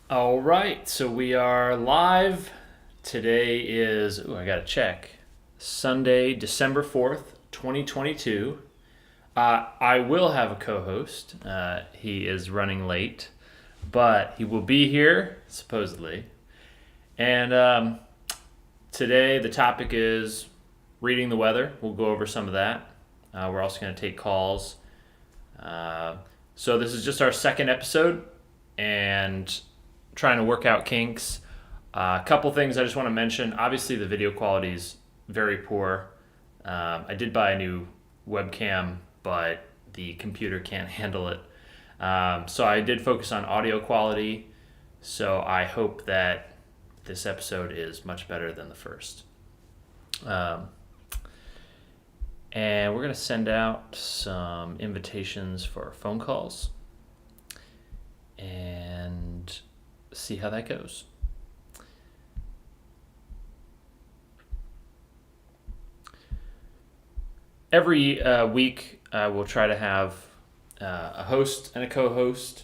All right, so we are live. Today is, I gotta check, Sunday, December 4th, 2022. I will have a co host. He is running late, but he will be here, supposedly. And today the topic is reading the weather. We'll go over some of that. We're also going to take calls. So this is just our second episode, and trying to work out kinks. A couple things I just want to mention. Obviously, the video quality is very poor. I did buy a new webcam, but the computer can't handle it. So I did focus on audio quality. So I hope that this episode is much better than the first. And we're going to send out some invitations for phone calls and see how that goes. Every week, we'll try to have a host and a co-host.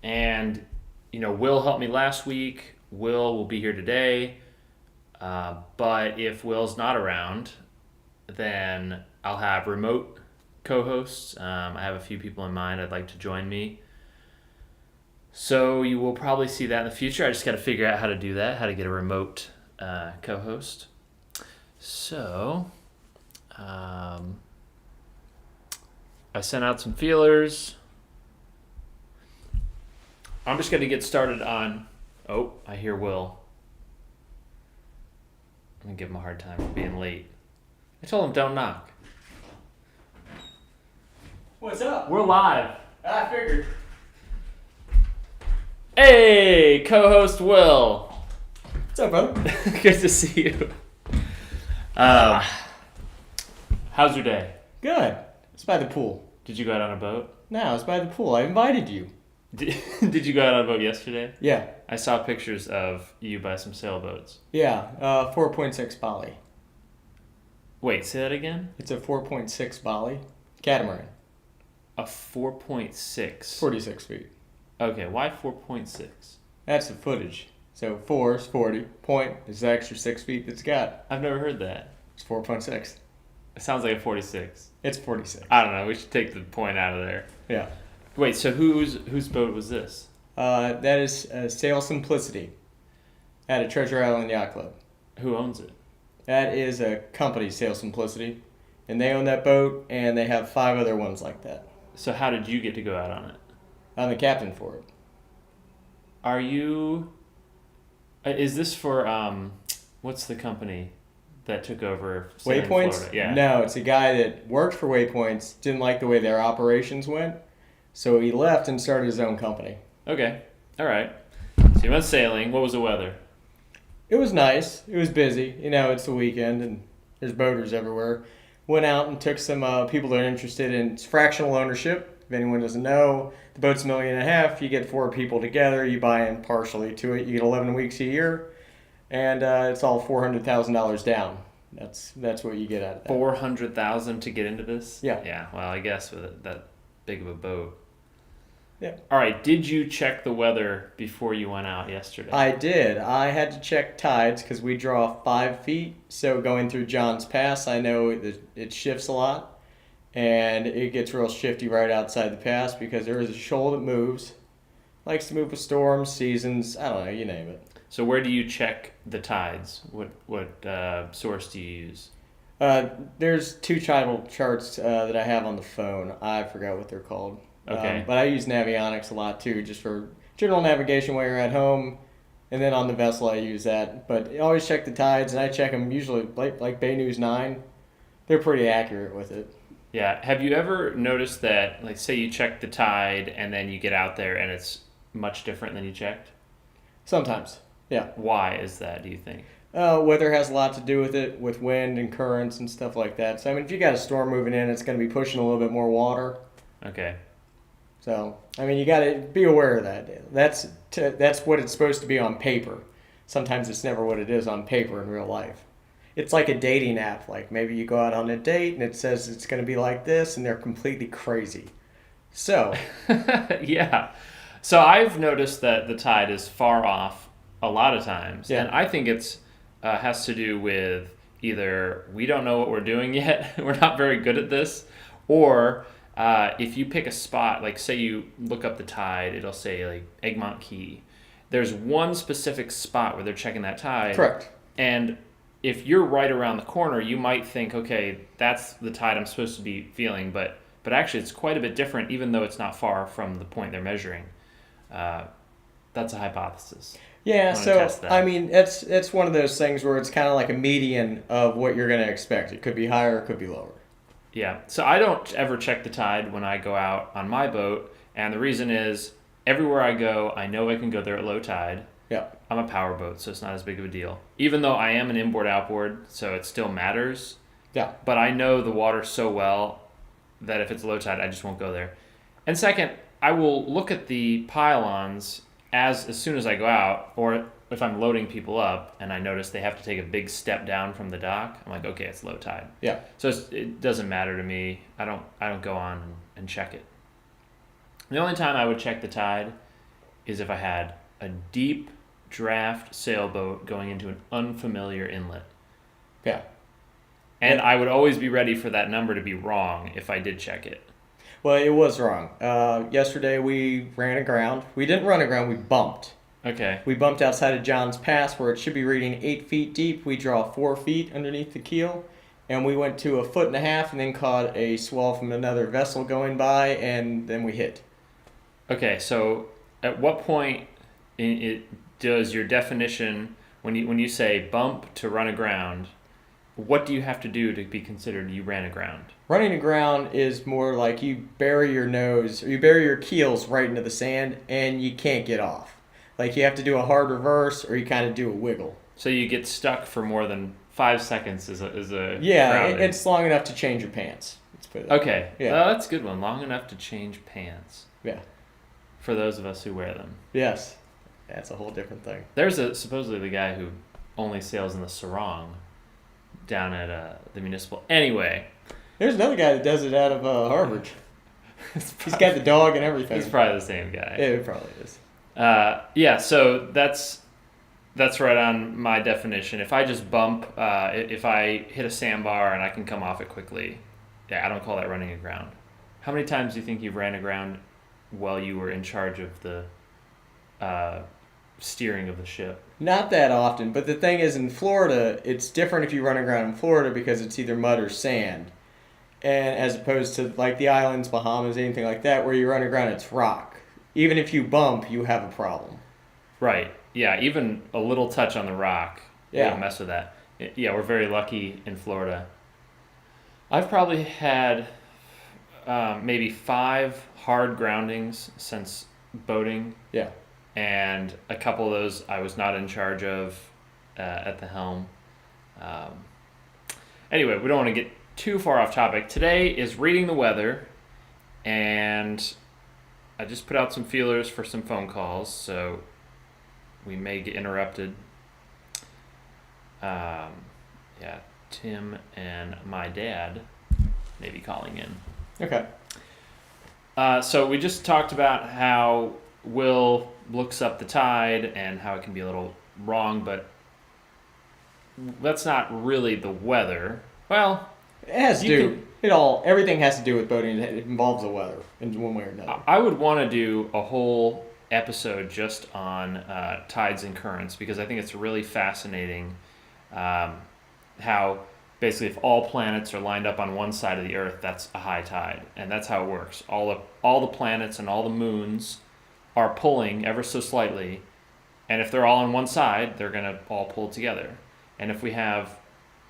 And, Will helped me last week. Will be here today. But if Will's not around, then I'll have remote co-hosts. I have a few people in mind I'd like to join me. So you will probably see that in the future. I just got to figure out how to do that, how to get a remote co-host. So I sent out some feelers. I'm just going to get started on... Oh, I hear Will. I'm going to give him a hard time for being late. I told him don't knock. What's up? We're live. I figured. Hey, co-host Will. What's up, brother? Good to see you. How's your day? Good. It's by the pool. Did you go out on a boat? No, it's by the pool. I invited you. Did you go out on a boat yesterday? Yeah. I saw pictures of you by some sailboats. Yeah, 4.6 Bali. Wait, say that again? It's a 4.6 Bali catamaran. A 4.6. 46 feet. Okay, why 4.6? That's the footage. So 4 is 40. Point is the extra 6 feet that's got. I've never heard that. It's 4.6. It sounds like a 46. It's 46. I don't know. We should take the point out of there. Yeah. Wait, so whose boat was this? That is Sail Simplicity at a Treasure Island Yacht Club. Who owns it? That is a company, Sail Simplicity. And they own that boat, and they have 5 other ones like that. So how did you get to go out on it? I'm the captain for it. Are you... Is this for, what's the company that took over Sailing Waypoints? Florida? Yeah. No, it's a guy that worked for Waypoints, didn't like the way their operations went, so he left and started his own company. Okay. All right. So you went sailing. What was the weather? It was nice. It was busy. It's the weekend and there's boaters everywhere. Went out and took some people that are interested in fractional ownership. If anyone doesn't know, the boat's $1.5 million. You get 4 people together. You buy in partially to it. You get 11 weeks a year, and it's all $400,000 down. That's what you get out of that. 400,000 to get into this? Yeah. Yeah. Well, I guess with that big of a boat. Yeah. All right. Did you check the weather before you went out yesterday? I did. I had to check tides because we draw 5 feet. So going through John's Pass, I know it shifts a lot. And it gets real shifty right outside the pass because there is a shoal that moves. Likes to move with storms, seasons, I don't know, you name it. So where do you check the tides? What source do you use? There's 2 tidal charts that I have on the phone. I forgot what they're called. Okay. But I use Navionics a lot too, just for general navigation while you're at home. And then on the vessel I use that. But I always check the tides, and I check them usually like Bay News 9. They're pretty accurate with it. Yeah. Have you ever noticed that, like, say you check the tide and then you get out there and it's much different than you checked? Sometimes, yeah. Why is that, do you think? Weather has a lot to do with it, with wind and currents and stuff like that. So, if you got a storm moving in, it's going to be pushing a little bit more water. Okay. So, you got to be aware of that. That's what it's supposed to be on paper. Sometimes it's never what it is on paper in real life. It's like a dating app. Like maybe you go out on a date and it says it's going to be like this, and they're completely crazy. So, Yeah. So I've noticed that the tide is far off a lot of times, Yeah. and I think it's has to do with either we don't know what we're doing yet, we're not very good at this, or if you pick a spot, like say you look up the tide, it'll say like Egmont Key. There's one specific spot where they're checking that tide. Correct. And if you're right around the corner, you might think, okay, that's the tide I'm supposed to be feeling, but actually it's quite a bit different, even though it's not far from the point they're measuring. That's a hypothesis. Yeah, I wanna so test that. I mean, it's one of those things where it's kind of like a median of what you're going to expect. It could be higher, it could be lower. Yeah. So I don't ever check the tide when I go out on my boat, and the reason is everywhere I go, I know I can go there at low tide. Yeah. I'm a power boat, so it's not as big of a deal. Even though I am an inboard outboard, so it still matters. Yeah. But I know the water so well that if it's low tide, I just won't go there. And second, I will look at the pylons as soon as I go out, or if I'm loading people up and I notice they have to take a big step down from the dock, I'm like, okay, it's low tide. Yeah. So it doesn't matter to me. I don't go on and check it. The only time I would check the tide is if I had a deep draft sailboat going into an unfamiliar inlet. Yeah. And I would always be ready for that number to be wrong if I did check it. Well, it was wrong. Yesterday we ran aground. We didn't run aground, we bumped. Okay. We bumped outside of John's Pass where it should be reading 8 feet deep. We draw 4 feet underneath the keel. And we went to 1.5 feet and then caught a swell from another vessel going by, and then we hit. Okay, so at what point does your definition, when you say bump to run aground, what do you have to do to be considered you ran aground? Running aground is more like you bury your nose, or you bury your keels right into the sand, and you can't get off. Like you have to do a hard reverse, or you kind of do a wiggle. So you get stuck for more than 5 seconds is a Yeah, grounding. it's long enough to change your pants. Let's put it that way. Okay, Yeah. well, that's a good one. Long enough to change pants. Yeah. For those of us who wear them. Yes. That's a whole different thing. There's supposedly the guy who only sails in the sarong down at the municipal. Anyway. There's another guy that does it out of Harvard. He's got the dog and everything. He's probably the same guy. Yeah, it probably is. Yeah, so that's right on my definition. If I just bump, if I hit a sandbar and I can come off it quickly, yeah, I don't call that running aground. How many times do you think you've ran aground while you were in charge of the steering of the ship? Not that often, but the thing is, in Florida, it's different if you run aground in Florida because it's either mud or sand, and as opposed to like the islands, Bahamas, anything like that, where you run aground, it's rock. Even if you bump, you have a problem. Right. Yeah. Even a little touch on the rock. Yeah. We don't mess with that. Yeah, we're very lucky in Florida. I've probably had maybe 5 hard groundings since boating. Yeah. And a couple of those I was not in charge of at the helm. Anyway, we don't want to get too far off topic. Today is reading the weather, and I just put out some feelers for some phone calls, so we may get interrupted. Yeah, Tim and my dad may be calling in. Okay. So we just talked about how Will looks up the tide and how it can be a little wrong, but that's not really the weather. Well, It has to do. Everything has to do with boating. It involves the weather in one way or another. I would want to do a whole episode just on tides and currents because I think it's really fascinating how basically if all planets are lined up on one side of the Earth, that's a high tide, and that's how it works. All the planets and all the moons are pulling ever so slightly, and if they're all on one side, they're going to all pull together. And if we have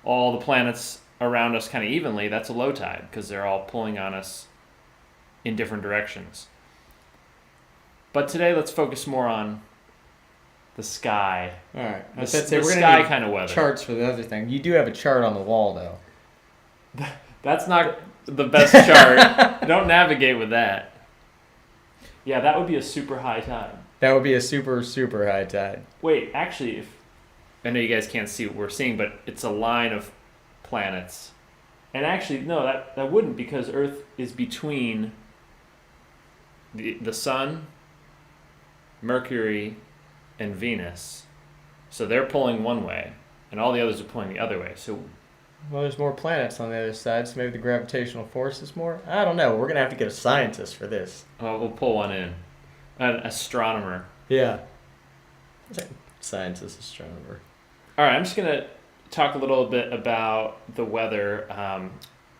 all the planets around us kind of evenly, that's a low tide because they're all pulling on us in different directions. But today, let's focus more on the sky. All right. The We're gonna sky need kind of weather. charts for the other thing. You do have a chart on the wall, though. That's not the best chart. Don't navigate with that. Yeah, that would be a super high tide. That would be a super, super high tide. Wait, actually, if I know you guys can't see what we're seeing, but it's a line of planets. And actually, no, that wouldn't because Earth is between the sun Mercury, and Venus. So they're pulling one way, and all the others are pulling the other way. So Well, there's more planets on the other side, so maybe the gravitational force is more. I don't know. We're gonna have to get a scientist for this. we'll pull one in, an astronomer. Yeah. Scientist, astronomer. All right, I'm just gonna talk a little bit about the weather.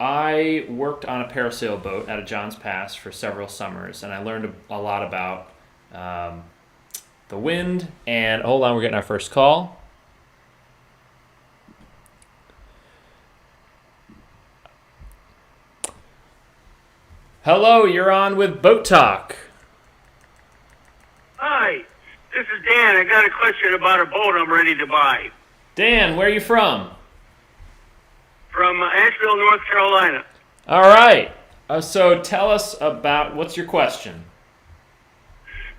I worked on a parasail boat out of Johns Pass for several summers, and I learned a lot about the wind. And hold on, we're getting our first call. Hello, you're on with Boat Talk. Hi, this is Dan. I got a question about a boat I'm ready to buy. Dan, where are you from? From Asheville, North Carolina. All right. So tell us about, what's your question?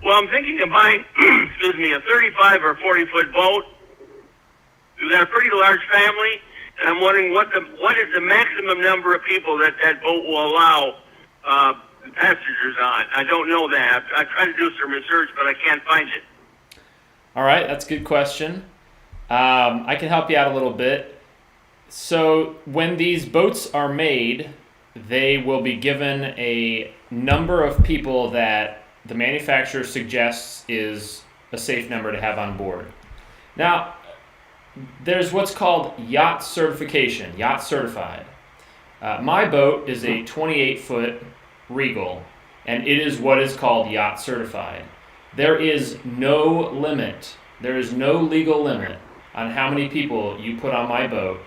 Well, I'm thinking of buying, excuse me, a 35 or 40-foot boat. We've got a pretty large family, and I'm wondering what is the maximum number of people that boat will allow passengers on. I don't know that. I tried to do some research, but I can't find it. All right, that's a good question. I can help you out a little bit. So when these boats are made, they will be given a number of people that the manufacturer suggests is a safe number to have on board. Now, there's what's called yacht certification, yacht certified. My boat is a 28-foot Regal, and it is what is called yacht certified. There is no limit. There is no legal limit on how many people you put on my boat,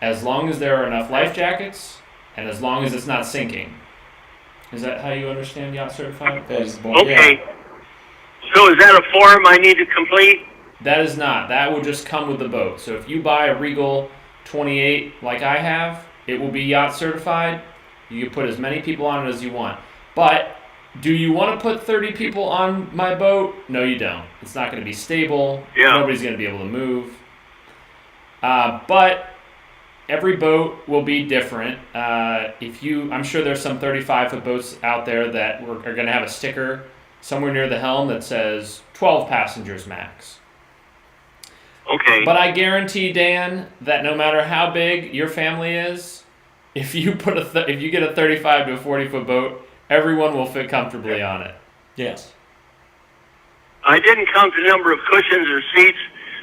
as long as there are enough life jackets and as long as it's not sinking. Is that how you understand yacht certified? Okay. Yeah. So is that a form I need to complete? That is not. That will just come with the boat. So if you buy a Regal 28 like I have, it will be yacht certified. You can put as many people on it as you want. But do you want to put 30 people on my boat? No, you don't. It's not going to be stable. Yeah. Nobody's going to be able to move. But every boat will be different. I'm sure there's some 35-foot boats out there that are going to have a sticker somewhere near the helm that says 12 passengers max. Okay. But I guarantee, Dan, that no matter how big your family is, if you put if you get a 35 to a 40-foot boat, everyone will fit comfortably on it. Yes. I didn't count the number of cushions or seats,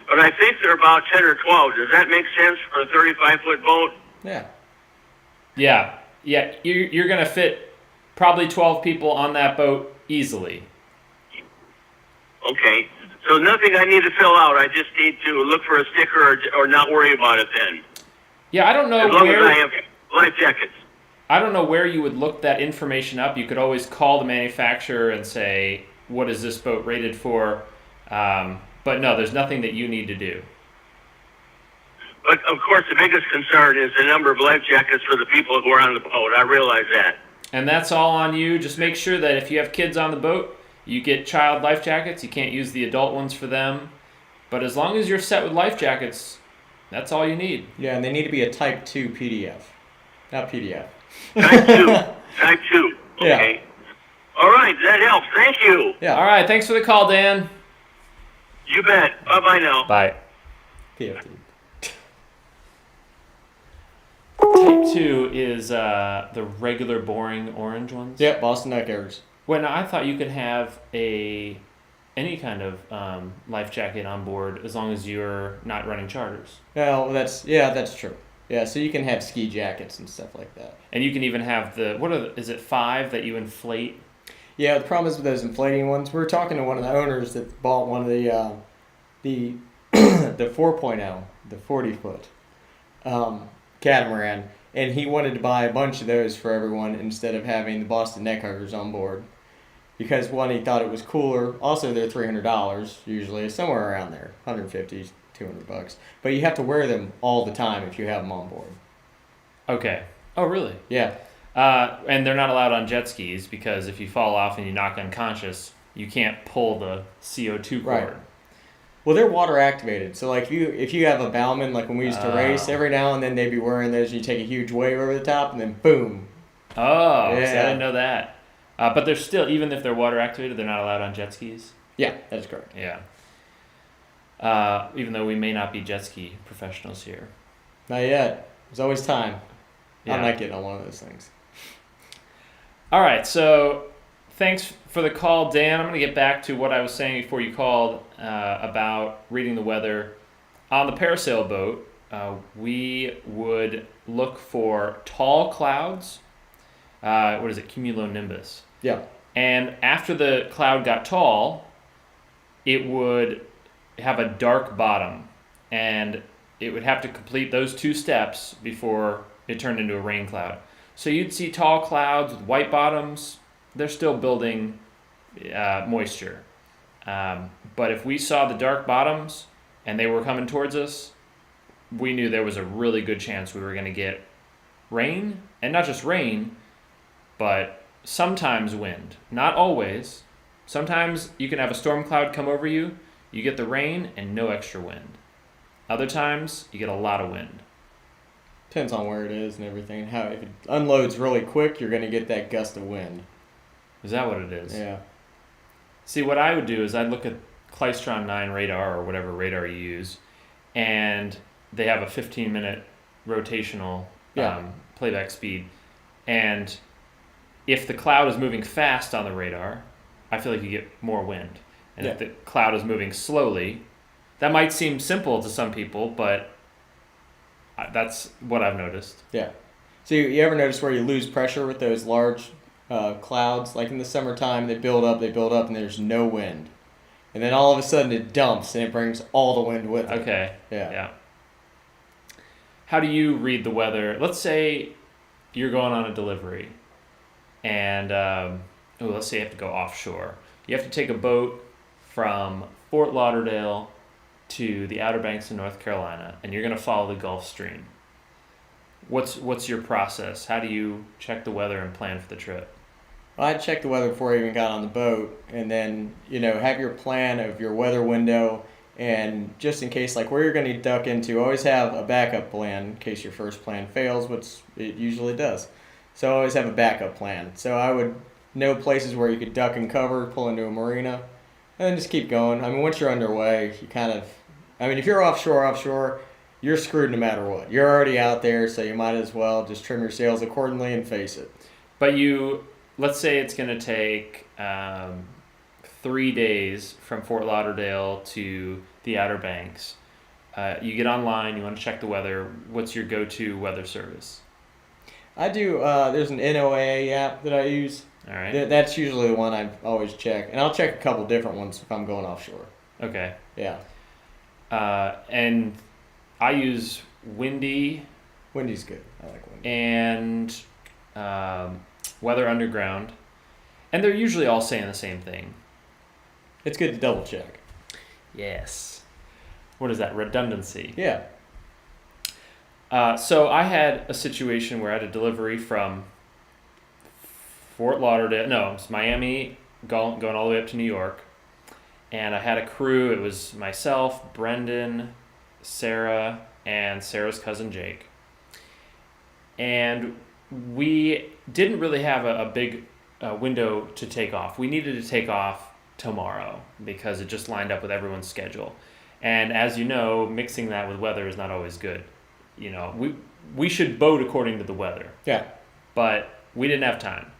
but I think they're about 10 or 12. Does that make sense for a 35-foot boat? Yeah. Yeah. You're going to fit probably 12 people on that boat easily. Okay. So nothing I need to fill out. I just need to look for a sticker or not worry about it then. Yeah, I don't know as long where... as I have life jackets. I don't know where you would look that information up. You could always call the manufacturer and say, what is this boat rated for? But no, there's nothing that you need to do. But, of course, the biggest concern is the number of life jackets for the people who are on the boat. I realize that. And that's all on you. Just make sure that if you have kids on the boat, you get child life jackets. You can't use the adult ones for them. But as long as you're set with life jackets, that's all you need. Yeah, and they need to be a Type 2 PDF. Not PDF. Type 2. Type 2. Okay. Yeah. All right, that helps. Thank you. Yeah. All right, thanks for the call, Dan. You bet. Bye-bye now. Bye. PFT. Type 2 is the regular boring orange ones? Yep, Boston Neck Errors. When I thought you could have any kind of life jacket on board as long as you're not running charters. Well, that's true. Yeah, so you can have ski jackets and stuff like that. And you can even have is it 5 that you inflate? Yeah, the problem is with those inflating ones. We were talking to one of the owners that bought one of the the 4.0, the 40-foot catamaran, and he wanted to buy a bunch of those for everyone instead of having the Boston Neck Huggers on board. Because one, he thought it was cooler. Also, they're $300 usually, somewhere around there, $150, $200. But you have to wear them all the time if you have them on board. Okay. Oh, really? Yeah. And they're not allowed on jet skis because if you fall off and you knock unconscious, you can't pull the CO2 cord. Right. Well, they're water activated. So like if you have a bowman, like when we used to race, every now and then they'd be wearing those. You take a huge wave over the top, and then boom. Oh, yeah. See, I didn't know that. But they're still, even if they're water activated, they're not allowed on jet skis. Yeah, that is correct. Yeah. Even though we may not be jet ski professionals here. Not yet. There's always time. Yeah. I'm not getting on one of those things. All right, so thanks for the call, Dan. I'm going to get back to what I was saying before you called about reading the weather. On the parasail boat, we would look for tall clouds. What is it? Cumulonimbus. Yeah. And after the cloud got tall, it would have a dark bottom. And it would have to complete those two steps before it turned into a rain cloud. So you'd see tall clouds with white bottoms. They're still building moisture. But if we saw the dark bottoms and they were coming towards us, we knew there was a really good chance we were going to get rain. And not just rain, but sometimes wind. Not always. Sometimes you can have a storm cloud come over you, you get the rain and no extra wind. Other times, you get a lot of wind. Depends on where it is and everything. How if it unloads really quick, you're going to get that gust of wind. Is that what it is? Yeah. See, what I would do is I'd look at Klystron 9 radar or whatever radar you use, and they have a 15-minute rotational playback speed. And if the cloud is moving fast on the radar, I feel like you get more wind. And if the cloud is moving slowly, that might seem simple to some people, but that's what I've noticed. Yeah. So you ever notice where you lose pressure with those large clouds? Like in the summertime, they build up, and there's no wind. And then all of a sudden it dumps and it brings all the wind with it. Okay. Yeah. How do you read the weather? Let's say you're going on a delivery and let's say you have to go offshore. You have to take a boat from Fort Lauderdale to the Outer Banks of North Carolina, and you're going to follow the Gulf Stream. What's your process? How do you check the weather and plan for the trip? Well, I'd check the weather before I even got on the boat, and then have your plan of your weather window, and just in case, like where you're going to duck into, always have a backup plan in case your first plan fails, which it usually does. So always have a backup plan. So I would know places where you could duck and cover, pull into a marina, and then just keep going. I mean, once you're underway, if you're offshore, you're screwed no matter what. You're already out there, so you might as well just trim your sails accordingly and face it. But let's say it's going to take 3 days from Fort Lauderdale to the Outer Banks. You get online, you want to check the weather. What's your go-to weather service? I do. There's an NOAA app that I use. All right. That's usually the one I always check. And I'll check a couple different ones if I'm going offshore. Okay. Yeah. And I use Windy. Windy's good. I like Windy. And Weather Underground. And they're usually all saying the same thing. It's good to double check. Yes. What is that? Redundancy. Yeah. So I had a situation where I had a delivery from Fort Lauderdale. No, it was Miami, going all the way up to New York. And I had a crew. It was myself, Brendan, Sarah, and Sarah's cousin Jake. And we didn't really have a big window to take off. We needed to take off tomorrow because it just lined up with everyone's schedule. And as you know, mixing that with weather is not always good. We should boat according to the weather. Yeah. But we didn't have time.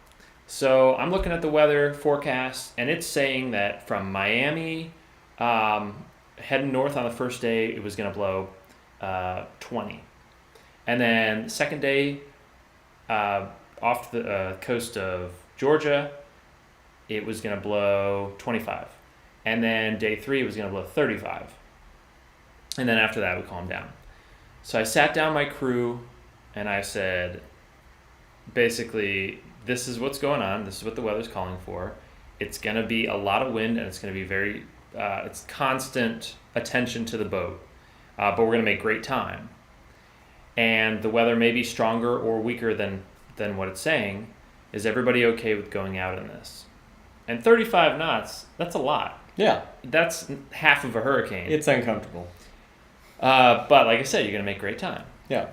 So I'm looking at the weather forecast, and it's saying that from Miami, heading north on the first day, it was going to blow 20. And then the second day, off the coast of Georgia, it was going to blow 25. And then day 3 was going to blow 35. And then after that, we calmed down. So I sat down my crew, and I said, basically, this is what's going on. This is what the weather's calling for. It's going to be a lot of wind, and it's going to be very, it's constant attention to the boat. But we're going to make great time. And the weather may be stronger or weaker than what it's saying. Is everybody okay with going out in this? And 35 knots, that's a lot. Yeah. That's half of a hurricane. It's uncomfortable. But like I said, you're going to make great time. Yeah.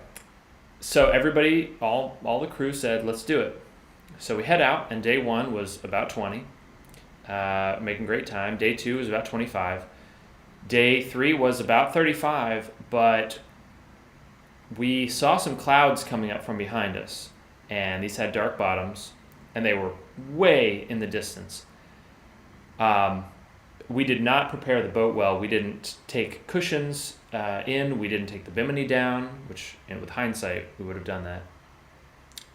So everybody, all the crew said, let's do it. So we head out, and day 1 was about 20. making great time. Day 2 was about 25. Day 3 was about 35, but we saw some clouds coming up from behind us, and these had dark bottoms, and they were way in the distance. We did not prepare the boat well. We didn't take cushions in. We didn't take the bimini down, which, with hindsight, we would have done that.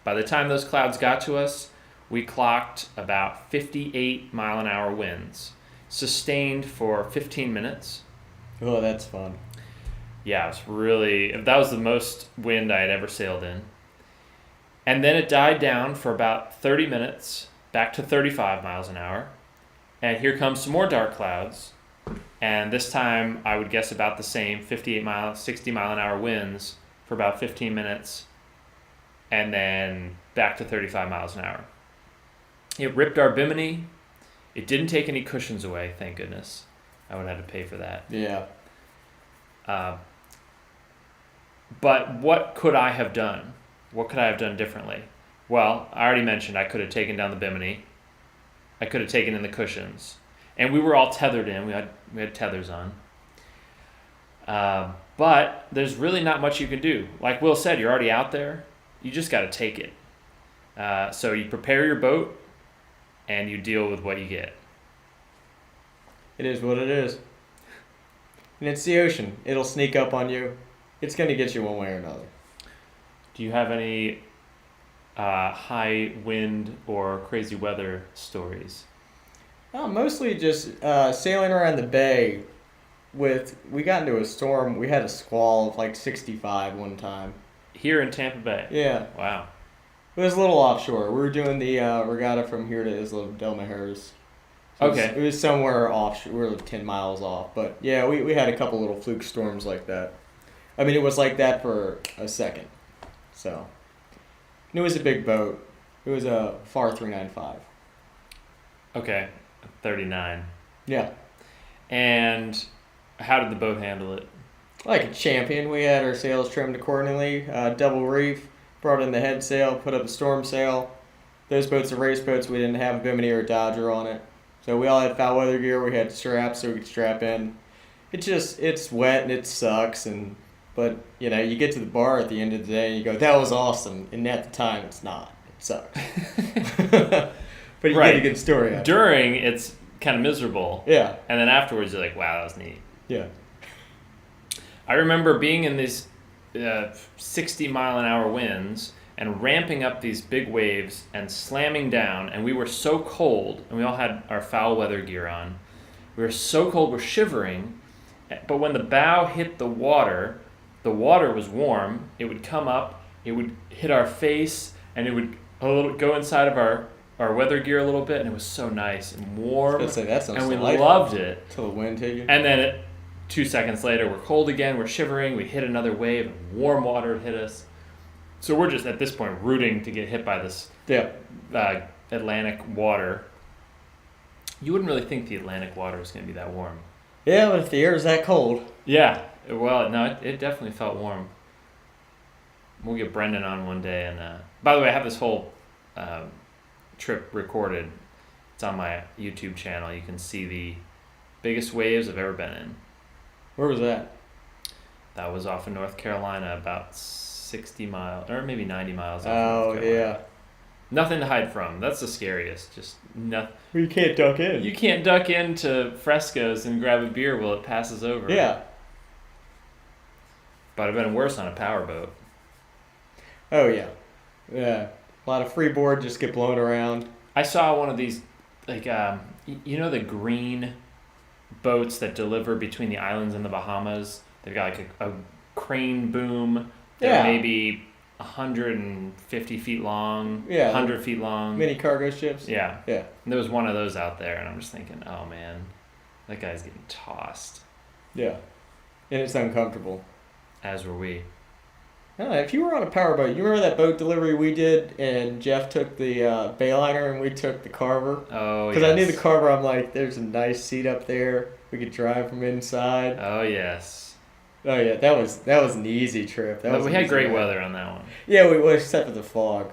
By the time those clouds got to us, we clocked about 58 mile-an-hour winds, sustained for 15 minutes. Oh, that's fun. Yeah, that was the most wind I had ever sailed in. And then it died down for about 30 minutes, back to 35 miles an hour. And here comes some more dark clouds. And this time, I would guess about the same 60 mile an hour winds for about 15 minutes. And then back to 35 miles an hour. It ripped our bimini. It didn't take any cushions away, thank goodness. I would have had to pay for that. Yeah. But what could I have done? What could I have done differently? Well, I already mentioned I could have taken down the bimini. I could have taken in the cushions. And we were all tethered in. We had tethers on. But there's really not much you can do. Like Will said, you're already out there. You just got to take it. So you prepare your boat, and you deal with what you get. It is what it is. And it's the ocean. It'll sneak up on you. It's going to get you one way or another. Do you have any high wind or crazy weather stories? Mostly just sailing around the bay. We got into a storm. We had a squall of like 65 one time. Here in Tampa Bay? Yeah. Wow. It was a little offshore. We were doing the regatta from here to Isla del Mujeres. So Okay. It was somewhere offshore. We were like 10 miles off. But yeah, we had a couple little fluke storms like that. I mean, it was like that for a second. So, and it was a big boat. It was a FAR 395. Okay. 39. Yeah. And how did the boat handle it? Like a champion. We had our sails trimmed accordingly. Double reef. Brought in the head sail. Put up a storm sail. Those boats are race boats. We didn't have a bimini or a Dodger on it. So we all had foul weather gear. We had straps so we could strap in. It's wet and it sucks. But, you get to the bar at the end of the day and you go, that was awesome. And at the time, it's not. It sucks. But you get a good story out of it. During, it's kind of miserable. Yeah. And then afterwards, you're like, wow, that was neat. Yeah. I remember being in these 60 mile an hour winds and ramping up these big waves and slamming down. And we were so cold, and we all had our foul weather gear on. We were so cold, we're shivering. But when the bow hit the water was warm. It would come up, it would hit our face, and it would go inside of our weather gear a little bit, and it was so nice and warm. I was gonna say, that sounds and we delightful. loved it. Till the wind hit you. And then 2 seconds later, we're cold again, we're shivering, we hit another wave, and warm water hit us. So we're just, at this point, rooting to get hit by this Atlantic water. You wouldn't really think the Atlantic water was going to be that warm. Yeah, but if the air is that cold. Yeah, well, no, it definitely felt warm. We'll get Brendan on one day. And by the way, I have this whole trip recorded. It's on my YouTube channel. You can see the biggest waves I've ever been in. Where was that? That was off of North Carolina, about 60 miles, or maybe 90 miles off of Oh, North Carolina. yeah. Nothing to hide from. That's the scariest. Just nothing. Well, you can't duck in. You can't duck into Fresco's and grab a beer while it passes over. Yeah. But I've been worse on a powerboat. Oh, yeah. Yeah. A lot of freeboard just get blown around. I saw one of these, like, the green boats that deliver between the islands and the Bahamas? They've got like a crane boom. They're maybe 150 feet long, 100 feet long. Mini cargo ships? Yeah. Yeah. And there was one of those out there, and I'm just thinking, oh man, that guy's getting tossed. Yeah. And it's uncomfortable. As were we. I don't know, if you were on a powerboat, you remember that boat delivery we did, and Jeff took the Bayliner and we took the Carver? Oh, yes. Because I knew the Carver, I'm like, there's a nice seat up there. We could drive from inside. Oh, yes. Oh, yeah, that was an easy trip. We had great weather on that one. Yeah, we was, except for the fog.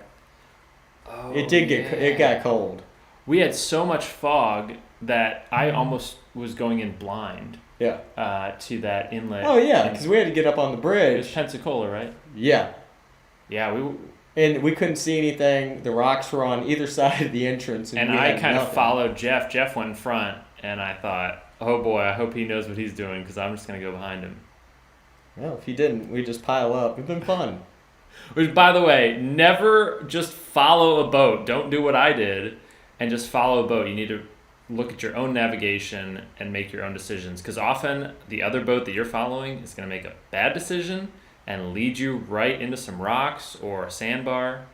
Oh, It got cold. We had so much fog that I almost was going in blind Yeah. to that inlet. Oh yeah, because we had to get up on the It was bridge. Pensacola, right? Yeah. Yeah, And we couldn't see anything. The rocks were on either side of the entrance, and we I had kind of nothing. followed Jeff. Jeff went in front, and I thought, oh boy, I hope he knows what he's doing because I'm just gonna go behind him. Well, if he didn't, we just pile up. It's been fun. Which, by the way, never just follow a boat. Don't do what I did and just follow a boat. You need to look at your own navigation and make your own decisions because often the other boat that you're following is going to make a bad decision and lead you right into some rocks or a sandbar.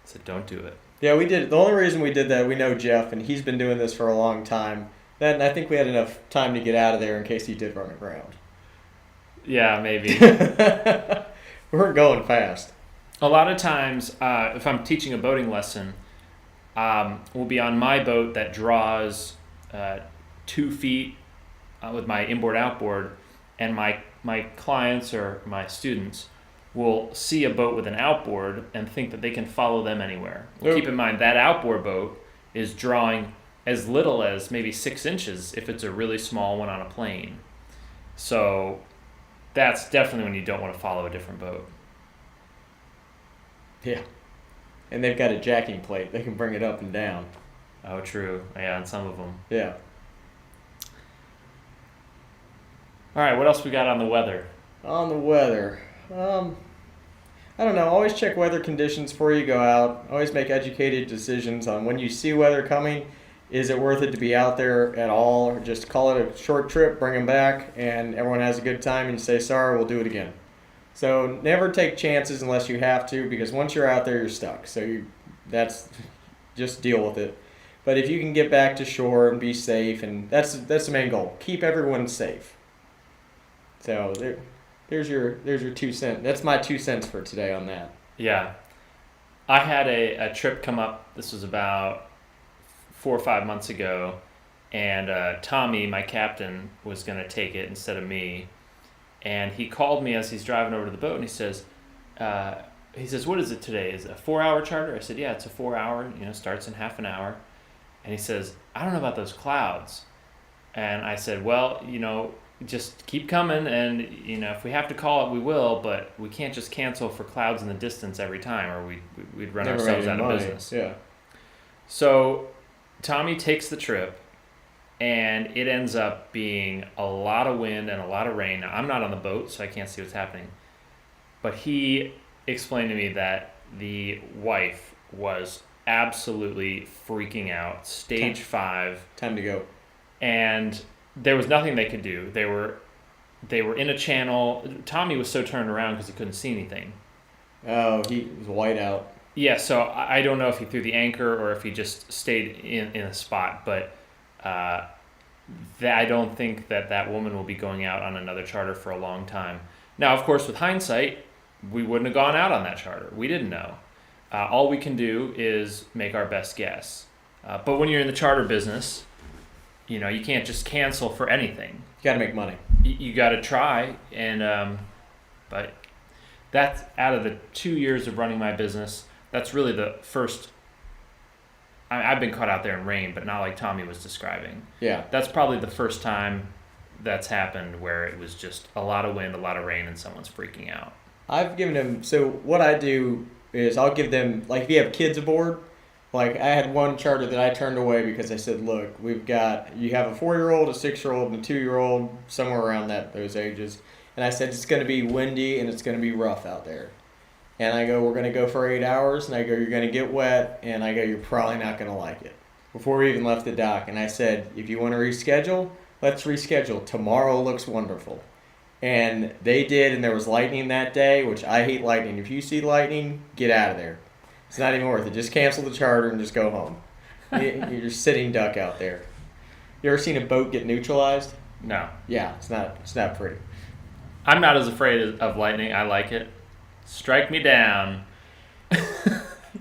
So don't do it. Yeah, we did. The only reason we did that, we know Jeff, and he's been doing this for a long time. Then I think we had enough time to get out of there in case he did run aground. Yeah, maybe. We weren't going fast. A lot of times, if I'm teaching a boating lesson, we'll be on my boat that draws 2 feet with my inboard-outboard, and my clients or my students will see a boat with an outboard and think that they can follow them anywhere. Well, keep in mind that outboard boat is drawing as little as maybe 6 inches if it's a really small one on a plane. So that's definitely when you don't want to follow a different boat. Yeah. And they've got a jacking plate. They can bring it up and down. Oh, true. Yeah, on some of them. Yeah. All right, what else we got on the weather? On the weather. I don't know. Always check weather conditions before you go out. Always make educated decisions on when you see weather coming. Is it worth it to be out there at all? Or just call it a short trip, bring them back, and everyone has a good time and you say, sorry, we'll do it again. So never take chances unless you have to because once you're out there, you're stuck. So that's just deal with it. But if you can get back to shore and be safe, and that's the main goal. Keep everyone safe. So there's your 2 cents. That's my 2 cents for today on that. Yeah. I had a trip come up. This was about 4 or 5 months ago, and Tommy, my captain, was going to take it instead of me. And he called me as he's driving over to the boat, and he says, what is it today? Is it a 4-hour charter? I said, yeah, it's a 4-hour, starts in half an hour. And he says, I don't know about those clouds. And I said, well, just keep coming, and, if we have to call it, we will, but we can't just cancel for clouds in the distance every time, or we'd run ourselves out of business. Yeah. So Tommy takes the trip, and it ends up being a lot of wind and a lot of rain. Now, I'm not on the boat, so I can't see what's happening. But he explained to me that the wife was absolutely freaking out. Stage 5. Time to go. And there was nothing they could do. They were in a channel. Tommy was so turned around because he couldn't see anything. Oh, he was white out. Yeah, so I don't know if he threw the anchor or if he just stayed in a spot, but I don't think that woman will be going out on another charter for a long time. Now, of course, with hindsight, we wouldn't have gone out on that charter. We didn't know. All we can do is make our best guess. But when you're in the charter business, you can't just cancel for anything. You got to make money. You got to try, and but that's out of the 2 years of running my business. That's really the first. I've been caught out there in rain, but not like Tommy was describing. Yeah. That's probably the first time that's happened where it was just a lot of wind, a lot of rain, and someone's freaking out. I've given them, so what I do is I'll give them, like if you have kids aboard, like I had one charter that I turned away because I said, look, you have a 4-year-old, a 6-year-old, and a 2-year-old, somewhere around those ages. And I said, it's going to be windy and it's going to be rough out there. And I go, we're going to go for 8 hours. And I go, you're going to get wet. And I go, you're probably not going to like it. Before we even left the dock. And I said, if you want to reschedule, let's reschedule. Tomorrow looks wonderful. And they did. And there was lightning that day, which I hate lightning. If you see lightning, get out of there. It's not even worth it. Just cancel the charter and just go home. You're just sitting duck out there. You ever seen a boat get neutralized? No. Yeah, it's not pretty. I'm not as afraid of lightning. I like it. Strike me down. All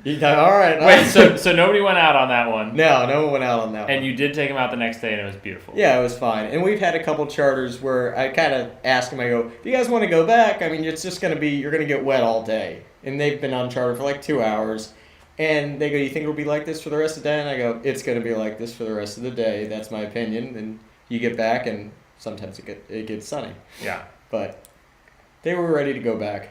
right. Wait, so nobody went out on that one? No one went out on that one. And you did take them out the next day, and it was beautiful. Yeah, it was fine. And we've had a couple charters where I kind of ask them, I go, if you guys want to go back, I mean, it's just going to be, you're going to get wet all day. And they've been on charter for like 2 hours. And they go, "You think it'll be like this for the rest of the day?" And I go, "It's going to be like this for the rest of the day. That's my opinion." And you get back, and sometimes it gets sunny. Yeah. But they were ready to go back.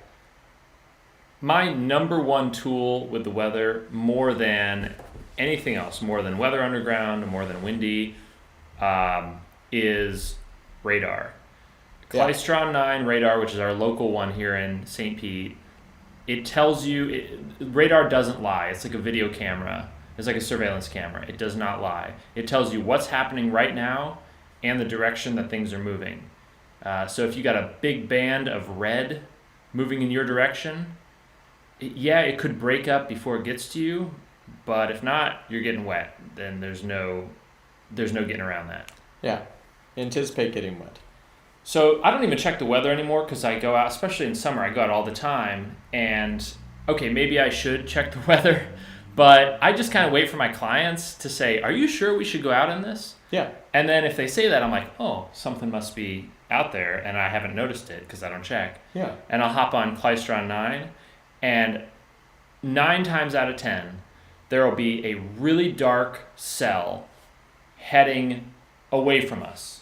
My number one tool with the weather, more than anything else, more than Weather Underground, more than Windy, is radar. Yeah. Klystron 9 radar, which is our local one here in St. Pete, it tells you, radar doesn't lie. It's like a video camera. It's like a surveillance camera. It does not lie. It tells you what's happening right now and the direction that things are moving. So if you got a big band of red moving in your direction, it could break up before it gets to you, but if not, you're getting wet. Then there's no getting around that. Yeah. Anticipate getting wet. So I don't even check the weather anymore because I go out, especially in summer, I go out all the time. And okay, maybe I should check the weather, but I just kind of wait for my clients to say, "Are you sure we should go out in this?" Yeah. And then if they say that, I'm like, "Oh, something must be out there," and I haven't noticed it because I don't check. Yeah. And I'll hop on Klystron 9, and 9 times out of 10, there will be a really dark cell heading away from us.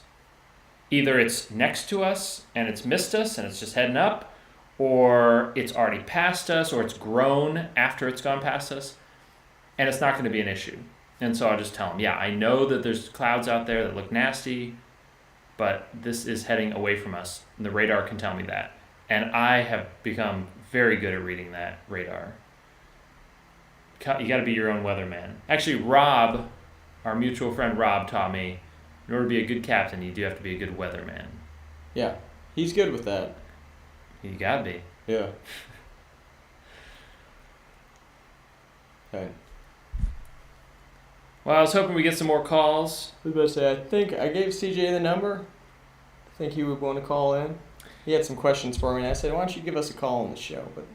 Either it's next to us and it's missed us and it's just heading up, or it's already past us, or it's grown after it's gone past us, and it's not going to be an issue. And so I'll just tell them, "Yeah, I know that there's clouds out there that look nasty, but this is heading away from us, and the radar can tell me that." And I have become very good at reading that radar. You got to be your own weatherman. Actually, Rob, our mutual friend Rob, taught me, in order to be a good captain, you do have to be a good weatherman. Yeah. He's good with that. You gotta be. Yeah. Okay. Well, I was hoping we get some more calls. I was about to say, I think I gave CJ the number. I think he would want to call in. He had some questions for me, and I said, "Why don't you give us a call on the show?" But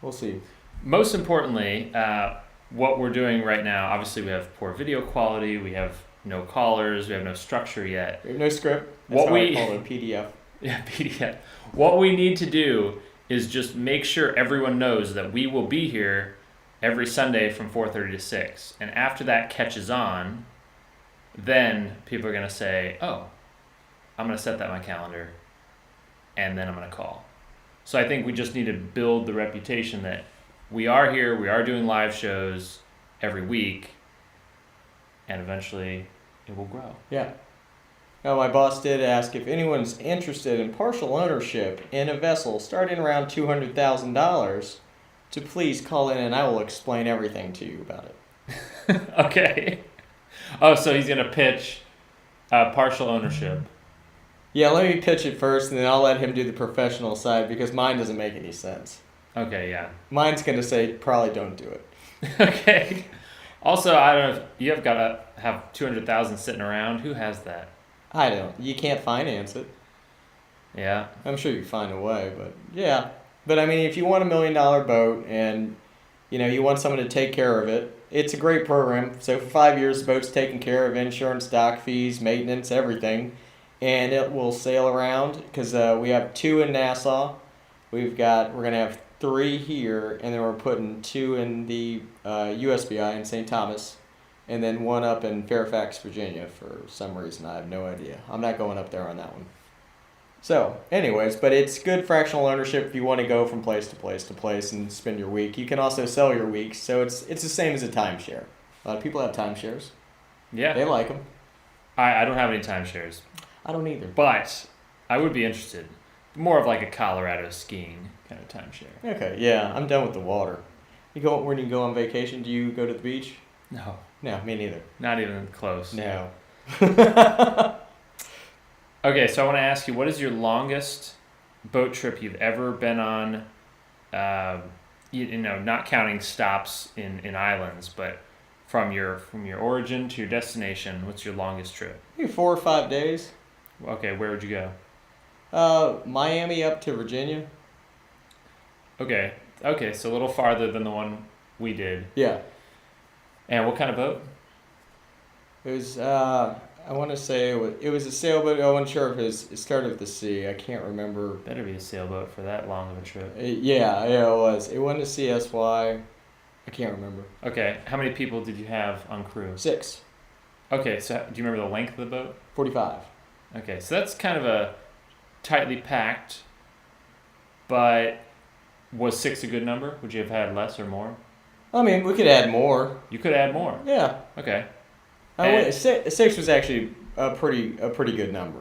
we'll see. Most importantly, what we're doing right now, obviously we have poor video quality, we have no callers, we have no structure yet. We have no script. That's how I call it, a PDF. Yeah, PDF. What we need to do is just make sure everyone knows that we will be here every Sunday from 4:30 to 6. And after that catches on, then people are going to say, "Oh, I'm going to set that on my calendar, and then I'm going to call." So I think we just need to build the reputation that we are here, we are doing live shows every week, and eventually it will grow. Yeah. Now, my boss did ask if anyone's interested in partial ownership in a vessel starting around $200,000 to please call in, and I will explain everything to you about it. Okay. Oh, so he's going to pitch partial ownership. Yeah, let me pitch it first, and then I'll let him do the professional side because mine doesn't make any sense. Okay, yeah. Mine's going to say, probably don't do it. Okay. Also, I don't know if you have got to have 200,000 sitting around. Who has that? I don't. You can't finance it. Yeah. I'm sure you can find a way, but yeah. But I mean, if you want $1 million boat and you want someone to take care of it, it's a great program. So for 5 years, the boat's taken care of, insurance, dock fees, maintenance, everything, and it will sail around because we have 2 in Nassau. We're gonna have 3 here, and then we're putting 2 in the USBI in St. Thomas, and then 1 up in Fairfax, Virginia for some reason. I have no idea. I'm not going up there on that one. So, anyways, but it's good fractional ownership if you want to go from place to place to place and spend your week. You can also sell your weeks, so it's the same as a timeshare. A lot of people have timeshares. Yeah. They like them. I don't have any timeshares, I don't either. but I would be interested. More of like a Colorado skiing kind of timeshare. Okay, yeah, I'm done with the water. When you go on vacation, do you go to the beach? No. No, me neither. Not even close. No. Okay, so I want to ask you, what is your longest boat trip you've ever been on? Not counting stops in islands, but from your origin to your destination, what's your longest trip? Maybe 4 or 5 days. Okay, where would you go? Miami up to Virginia. Okay, so a little farther than the one we did. Yeah. And what kind of boat? It was, I want to say it was a sailboat. I wasn't sure if it started with the sea. I can't remember. Better be a sailboat for that long of a trip. Yeah, it was. It wasn't a CSY. I can't remember. Okay. How many people did you have on crew? 6. Okay, so do you remember the length of the boat? 45. Okay, so that's kind of a tightly packed, but was 6 a good number? Would you have had less or more? I mean, we could add more. You could add more. Yeah. Okay. Six was actually a pretty good number.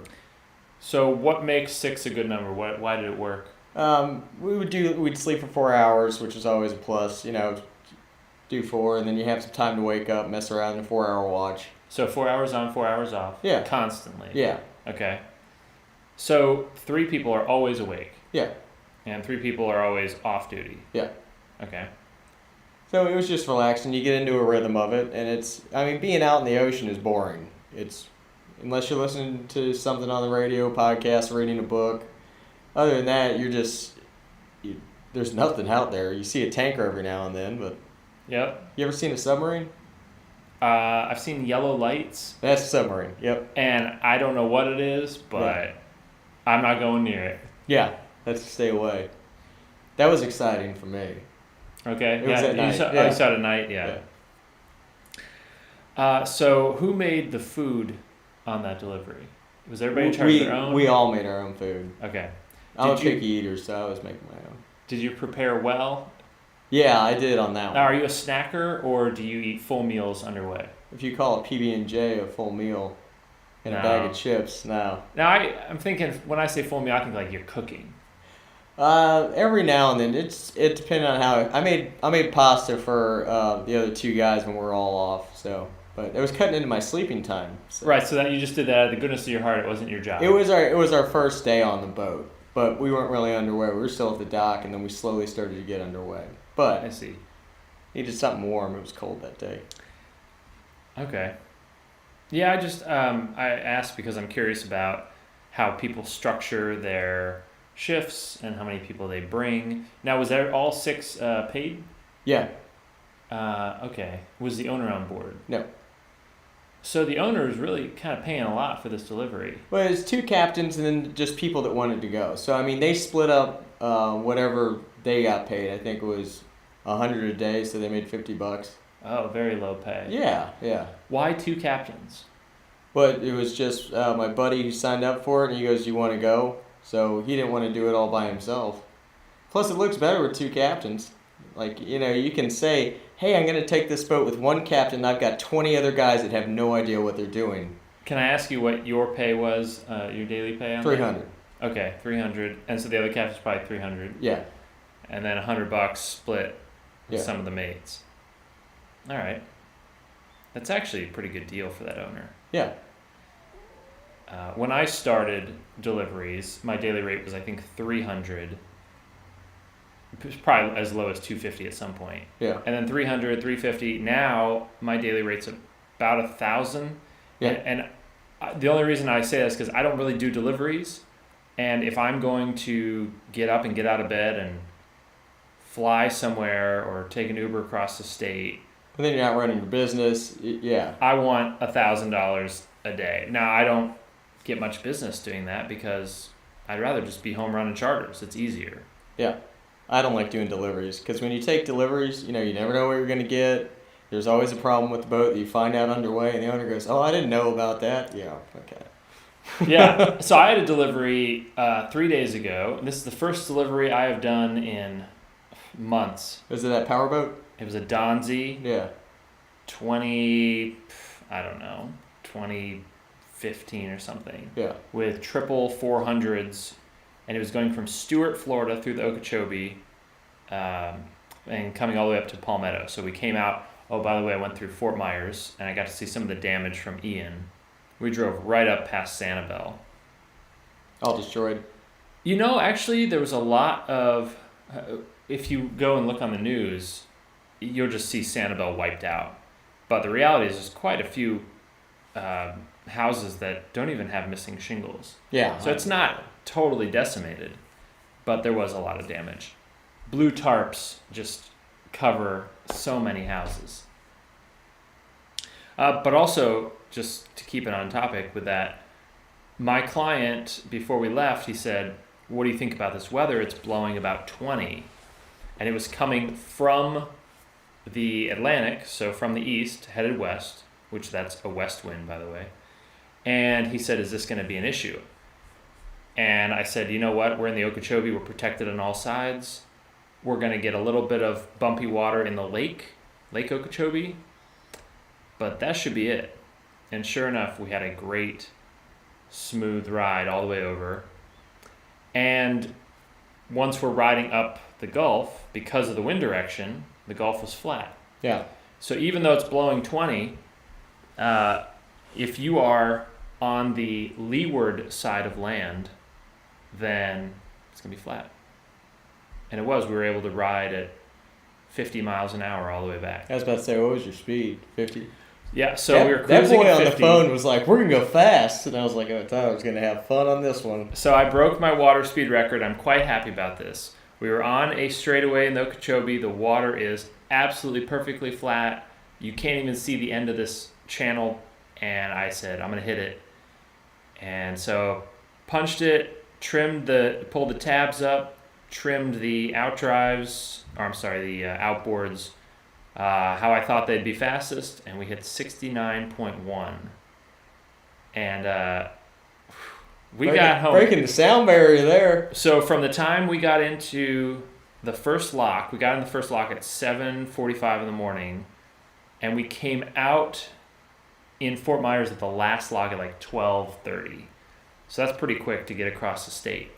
So what makes 6 a good number? Why did it work? We'd sleep for 4 hours, which is always a plus. Do 4, and then you have some time to wake up, mess around in a 4-hour watch. So 4 hours on, 4 hours off. Yeah. Constantly. Yeah. Okay. So 3 people are always awake. Yeah. And 3 people are always off duty. Yeah. Okay. So it was just relaxing. You get into a rhythm of it, and being out in the ocean is boring. Unless you're listening to something on the radio, podcast, reading a book. Other than that, there's nothing out there. You see a tanker every now and then, but. Yep. You ever seen a submarine? I've seen yellow lights. That's a submarine. Yep. And I don't know what it is, but I'm not going near it. Yeah, let's stay away. That was exciting for me. Okay. It was at night. You saw it at night. Yeah. So who made the food on that delivery? Was everybody in charge of their own? We all made our own food. Okay. I'm a picky eater, so I was making my own. Did you prepare well? Yeah, I did on that one. Now, are you a snacker or do you eat full meals underway? If you call a PB&J a full meal and a bag of chips, no. Now, I'm thinking, when I say full meal, I think like you're cooking. Every now and then, it depended on how I made pasta for the other 2 guys when we were all off. So, but it was cutting into my sleeping time. So. Right. So that you just did that out of the goodness of your heart. It wasn't your job. It was our first day on the boat, but we weren't really underway. We were still at the dock, and then we slowly started to get underway. But I see. Needed something warm. It was cold that day. Okay. Yeah, I asked because I'm curious about how people structure their shifts and how many people they bring. Now, was there all 6 paid? Yeah. Okay. Was the owner on board? No. So the owner is really kind of paying a lot for this delivery. Well, it's 2 captains and then just people that wanted to go. So they split up whatever they got paid. I think it was $100 a day, so they made $50. Oh, very low pay. Yeah. Why 2 captains? But it was just my buddy who signed up for it, and he goes, "You want to go?" So he didn't want to do it all by himself. Plus, it looks better with 2 captains. You can say, "Hey, I'm going to take this boat with 1 captain. I've got 20 other guys that have no idea what they're doing." Can I ask you what your pay was, your daily pay on $300. that? Okay, $300. And so the other captain's probably $300. Yeah. And then $100 split with Yeah. some of the mates. All right. That's actually a pretty good deal for that owner. Yeah. When I started deliveries, my daily rate was I think $300. It was probably as low as $250 at some point. Yeah. And then $300, $350. Now my daily rate's about $1,000. Yeah. And the only reason I say that is because I don't really do deliveries, and if I'm going to get up and get out of bed and fly somewhere or take an Uber across the state, And then you're not running your business. Yeah. I want $1,000 a day. Now I don't get much business doing that because I'd rather just be home running charters. It's easier. Yeah. I don't like doing deliveries because when you take deliveries, you never know what you're going to get. There's always a problem with the boat that you find out underway, and the owner goes, "Oh, I didn't know about that." Yeah, okay. Yeah. So I had a delivery 3 days ago. And this is the first delivery I have done in months. Was it that powerboat? It was a Donzi. Yeah. 2015 or something. Yeah. With triple 400s, and it was going from Stuart, Florida through the Okeechobee and coming all the way up to Palmetto. So we came out, by the way, I went through Fort Myers, and I got to see some of the damage from Ian. We drove right up past Sanibel. All destroyed. Actually, there was a lot of, if you go and look on the news, you'll just see Sanibel wiped out. But the reality is there's quite a few houses that don't even have missing shingles. Yeah. So it's not totally decimated, but there was a lot of damage. Blue tarps just cover so many houses. But also, just to keep it on topic with that, my client, before we left, he said, "What do you think about this weather? It's blowing about 20." And it was coming from the Atlantic, so from the east, headed west, which that's a west wind, by the way. And he said, is this going to be an issue? And I said, you know what? We're in the Okeechobee. We're protected on all sides. We're going to get a little bit of bumpy water in the Lake Okeechobee. But that should be it. And sure enough, we had a great, smooth ride all the way over. And once we're riding up the Gulf, because of the wind direction, the Gulf was flat. Yeah. So even though it's blowing 20, if you are on the leeward side of land, then it's going to be flat. And it was. We were able to ride at 50 miles an hour all the way back. I was about to say, what was your speed? 50? Yeah, so we were that cruising boy at on 50. the phone was like, we're going to go fast. And I was like, oh, Tyler's going to have fun on this one. So I broke my water speed record. I'm quite happy about this. We were on a straightaway in the Okeechobee. The water is absolutely perfectly flat. You can't even see the end of this channel. And I said, I'm going to hit it. And so punched it, pulled the tabs up, trimmed the outboards, how I thought they'd be fastest, and we hit 69.1. And we got home. Breaking the sound barrier there. So from the time we got into the first lock, we got in the first lock at 7:45 in the morning, and we came out in Fort Myers at the last lock at like 12:30. So that's pretty quick to get across the state.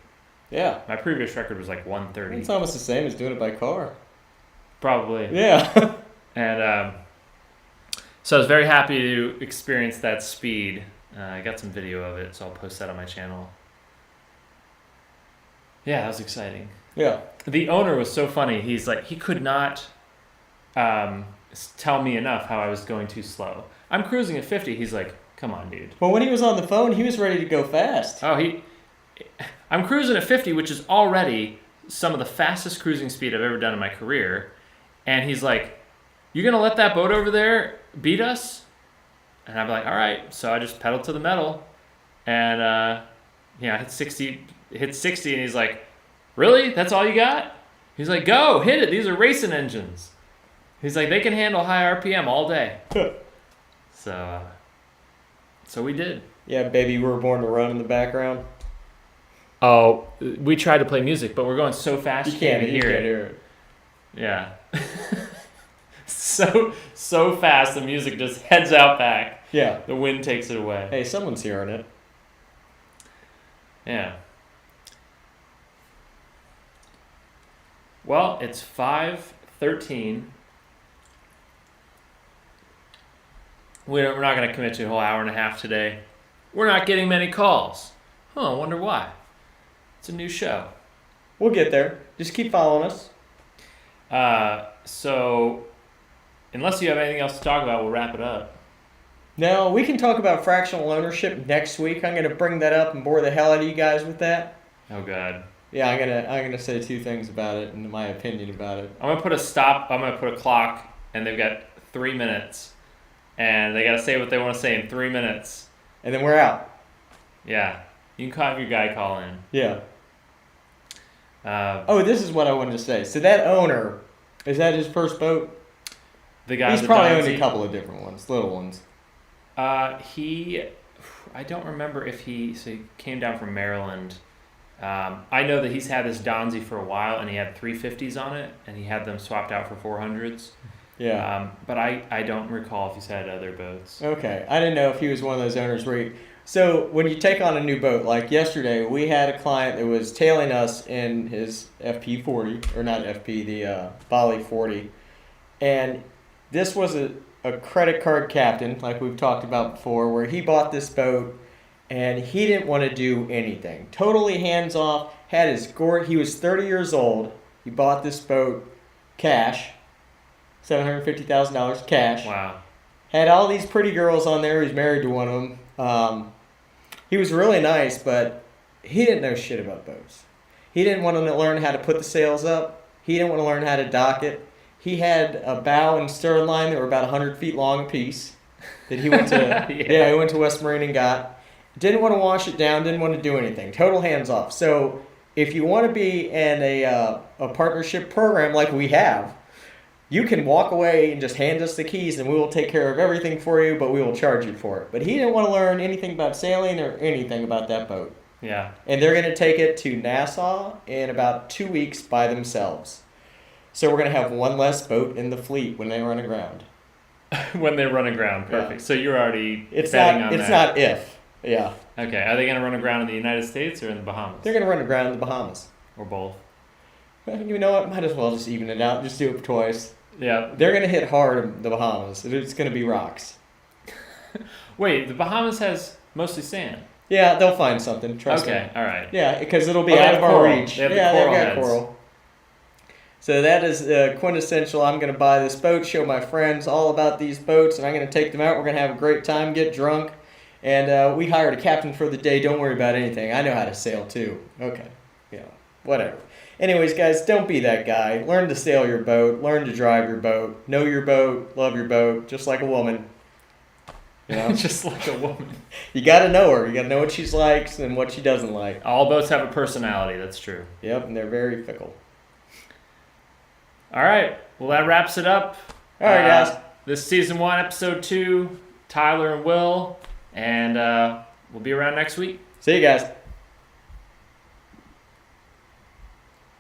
Yeah. My previous record was like 1:30. It's almost the same as doing it by car. Probably. Yeah. And so I was very happy to experience that speed. I got some video of it, so I'll post that on my channel. Yeah, that was exciting. Yeah. The owner was so funny. He's like, he could not tell me enough how I was going too slow. I'm cruising at 50. He's like, come on, dude. Well, when he was on the phone, he was ready to go fast. I'm cruising at 50, which is already some of the fastest cruising speed I've ever done in my career. And he's like, you're going to let that boat over there beat us? And I'm like, all right. So I just pedaled to the metal. And, I hit 60, and he's like, really? That's all you got? He's like, go, hit it. These are racing engines. He's like, they can handle high RPM all day. So we did. Yeah, baby, we were born to run in the background. Oh, we tried to play music, but we're going so fast You can't hear it. Yeah. so fast, the music just heads out back. Yeah. The wind takes it away. Hey, someone's hearing it. Yeah. Well, it's 5:13. We're not going to commit to a whole hour and a half today. We're not getting many calls. I wonder why. It's a new show. We'll get there. Just keep following us. So, unless you have anything else to talk about, we'll wrap it up. No, we can talk about fractional ownership next week. I'm going to bring that up and bore the hell out of you guys with that. Oh, God. Yeah, I'm gonna say two things about it and my opinion about it. I'm going to put a stop. I'm going to put a clock, and they've got 3 minutes. And they got to say what they want to say in 3 minutes. And then we're out. Yeah. You can have your guy call in. Yeah. This is what I wanted to say. So that owner, is that his first boat? The guy. He's probably owned a couple of different ones, little ones. I don't remember if he came down from Maryland. I know that he's had this Donzi for a while, and he had 350s on it, and he had them swapped out for 400s. Yeah. But I don't recall if he's had other boats. Okay. I didn't know if he was one of those owners where so when you take on a new boat, like yesterday, we had a client that was tailing us in his FP40, or not FP, the Bali 40. And this was a credit card captain, like we've talked about before, where he bought this boat and he didn't want to do anything. Totally hands off, had his he was 30 years old. He bought this boat cash, $750,000 cash. Wow. Had all these pretty girls on there. He's married to one of them. He was really nice, but he didn't know shit about boats. He didn't want to learn how to put the sails up. He didn't want to learn how to dock it. He had a bow and stern line that were about 100 feet long apiece that he went to. He went to West Marine and got. Didn't want to wash it down. Didn't want to do anything. Total hands off. So if you want to be in a partnership program like we have, You can walk away and just hand us the keys and we will take care of everything for you, but we will charge you for it. But he didn't want to learn anything about sailing or anything about that boat. Yeah. And they're going to take it to Nassau in about 2 weeks by themselves. So we're going to have one less boat in the fleet when they run aground. When they run aground, perfect. Yeah. So you're already It's betting not. on It's that. not if. Yeah. Okay. Are they going to run aground in the United States or in the Bahamas? They're going to run aground in the Bahamas. Or both? You know what? Might as well just even it out. Just do it twice. Yeah. They're going to hit hard in the Bahamas. It's going to be rocks. Wait, the Bahamas has mostly sand. Yeah, they'll find something. Trust me. Okay, all right. Yeah, because it'll be Oh, they out have of our coral. reach. They have the yeah, coral they've got heads. coral. So that is quintessential. I'm going to buy this boat, show my friends all about these boats, and I'm going to take them out. We're going to have a great time, get drunk, and we hired a captain for the day. Don't worry about anything. I know how to sail too. Okay, whatever. Anyways, guys, don't be that guy. Learn to sail your boat. Learn to drive your boat. Know your boat. Love your boat, just like a woman. You know? Just like a woman. You got to know her. You got to know what she likes and what she doesn't like. All boats have a personality, that's true. Yep, and they're very fickle. All right. Well, that wraps it up. All right, guys. This is season 1, episode 2. Tyler and Will. And we'll be around next week. See you guys.